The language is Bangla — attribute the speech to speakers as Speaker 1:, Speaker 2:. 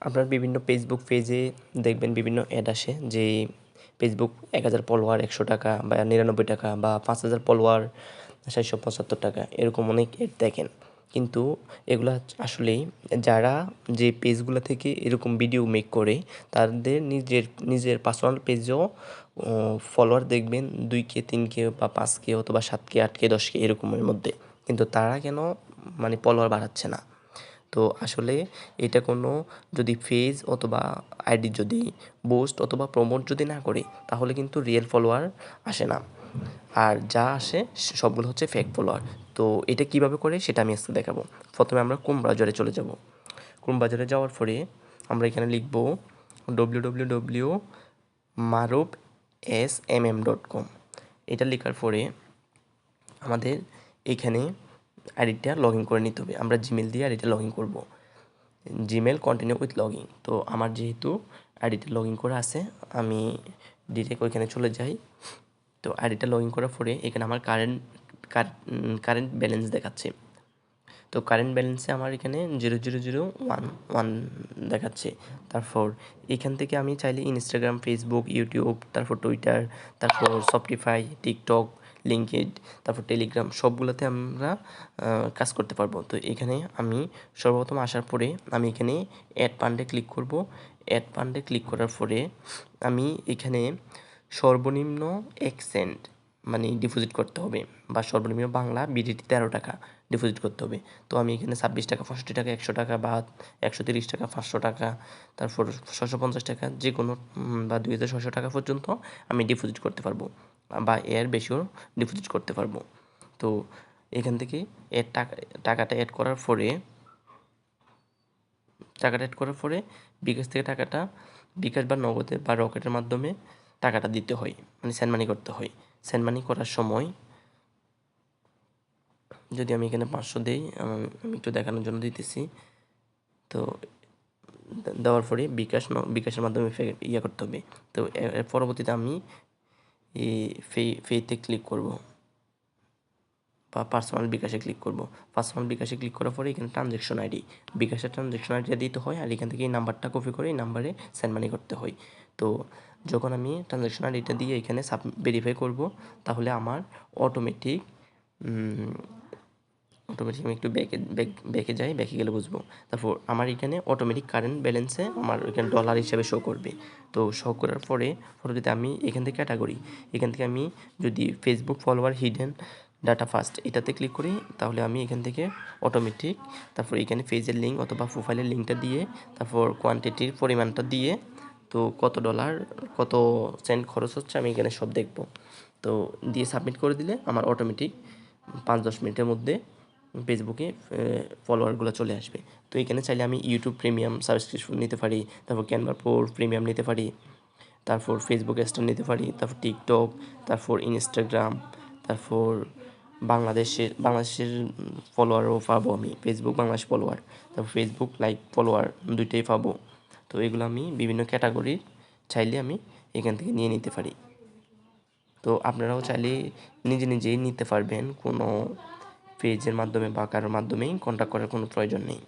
Speaker 1: আপনার বিভিন্ন ফেসবুক পেজে দেখবেন বিভিন্ন অ্যাড আসে যে ফেসবুক 1000 ফলোয়ার 100 টাকা বা 99 টাকা বা 5000 ফলোয়ার 475 টাকা, এরকম অনেক অ্যাড দেখেন। কিন্তু এগুলা আসলেই যারা যে পেজগুলো থেকে এরকম ভিডিও মেক করে তাদের নিজের পার্সোনাল পেজেও ফলোয়ার দেখবেন 2K 3K বা 5K অথবা 7K 8K 10K এরকমের মধ্যে, কিন্তু তারা কেন মানে ফলোয়ার বাড়াচ্ছে না? তো আসলে এটা কোনো যদি পেজ অথবা আইডি যদি বুস্ট অথবা প্রমোট যদি না করে তাহলে কিন্তু রিয়েল ফলোয়ার আসে না, আর যা আসে সবগুলো হচ্ছে ফেক ফলোয়ার। তো এটা কিভাবে করে সেটা আমি আজকে দেখাবো। প্রথমে আমরা ক্রোম ব্রাউজারে চলে যাব। ক্রোম ব্রাউজারে যাওয়ার পরে আমরা এখানে লিখব www.marubsmm.com। এটা লেখার পরে আমাদের এখানে আইডিটা লগ ইন করে নিতে হবে। আমরা জিমেল দিয়ে আইডিটা লগ ইন করবো। Gmail continue with log in. তো আমার যেহেতু আইডিটা লগ ইন করা আছে আমি ডিরেক্ট ওইখানে চলে যাই। তো আইডিটা লগ ইন করার পরে এখানে আমার কারেন্ট ব্যালেন্স দেখাচ্ছে। তো কারেন্ট ব্যালেন্সে আমার এখানে 0.001 দেখাচ্ছে। তারপর এখান থেকে আমি চাইলে ইনস্টাগ্রাম, ফেসবুক, ইউটিউব, তারপর টুইটার, তারপর শপিফাই, টিকটক, লিঙ্কড, তারপর টেলিগ্রাম সবগুলোতে আমরা কাজ করতে পারবো। তো এখানে আমি সর্বপ্রথম আসার পরে আমি এখানে অ্যাড ফান্ডে ক্লিক করব। অ্যাড ফান্ডে ক্লিক করার পরে আমি এখানে সর্বনিম্ন 1 সেন্ট মানে ডিপোজিট করতে হবে, বা সর্বনিম্ন বাংলা বিডিটি 13 টাকা ডিপোজিট করতে হবে। তো আমি এখানে 26 টাকা, 65 টাকা, 100 টাকা বা 130 টাকা, 500 টাকা, তারপর 650 টাকা যে কোনো বা 2600 টাকা পর্যন্ত আমি ডিপোজিট করতে পারবো, বা এর বেশিও ডিপোজিট করতে পারবো। তো এখান থেকে এর টাকাটা অ্যাড করার পরে বিকাশ থেকে টাকাটা বিকাশ বা নগদে বা রকেটের মাধ্যমে টাকাটা দিতে হয়, মানে সেন্ড মানি করতে হয়। সেন্ড মানি করার সময় যদি আমি এখানে 500 দিই, আমি একটু দেখানোর জন্য দিতেছি। তো দেওয়ার পরে বিকাশের মাধ্যমে করতে হবে। তো এর পরবর্তীতে আমি এই ফেতে ক্লিক করব বা পার্সোনাল বিকাশে ক্লিক করব। পার্সোনাল বিকাশে ক্লিক করার পরে এখানে ট্রানজ্যাকশন আইডি, বিকাশের ট্রানজ্যাকশন আইডিটা দিতে হয়, আর এখান থেকে এই নাম্বারটা কপি করে এই নাম্বারে সেন্ড মানি করতে হয়। তো যখন আমি ট্রানজ্যাকশন আইডিটা দিয়ে এখানে ভেরিফাই করব তাহলে আমার অটোমেটিক আমি একটু ব্যাকে যাই, ব্যাকে গেলে বুঝবো। তারপর আমার এখানে অটোমেটিক কারেন্ট ব্যালেন্সে আমার এখানে ডলার হিসাবে শো করবে। তো শো করার পরে যদি আমি এখান থেকে ক্যাটাগরি, এখান থেকে আমি যদি Facebook follower hidden data first এটাতে ক্লিক করি তাহলে আমি এখান থেকে অটোমেটিক তারপর এখানে পেজের লিঙ্ক অথবা প্রোফাইলের লিঙ্কটা দিয়ে তারপর কোয়ান্টিটির পরিমাণটা দিয়ে তো কত ডলার কত সেন্ট খরচ হচ্ছে আমি এখানে সব দেখব। তো দিয়ে সাবমিট করে দিলে আমার অটোমেটিক 5-10 মিনিটের মধ্যে ফেসবুকে ফলোয়ারগুলো চলে আসবে। তো এখানে চাইলে আমি ইউটিউব প্রিমিয়াম সাবস্ক্রিপশন নিতে পারি, তারপর ক্যানভা প্রো প্রিমিয়াম নিতে পারি, তারপর ফেসবুক স্টার নিতে পারি, তারপর টিকটক, তারপর ইনস্টাগ্রাম, তারপর বাংলাদেশের ফলোয়ারও পাবো আমি, ফেসবুক বাংলাদেশ ফলোয়ার, তারপর ফেসবুক লাইক ফলোয়ার দুইটাই পাবো। তো এগুলো আমি বিভিন্ন ক্যাটাগরির চাইলে আমি এখান থেকে নিয়ে নিতে পারি। তো আপনারাও চাইলে নিজেই নিতে পারবেন, কোনো পেজের মাধ্যমে বা কারোর মাধ্যমেই কন্ট্যাক্ট করার কোনো প্রয়োজন নেই।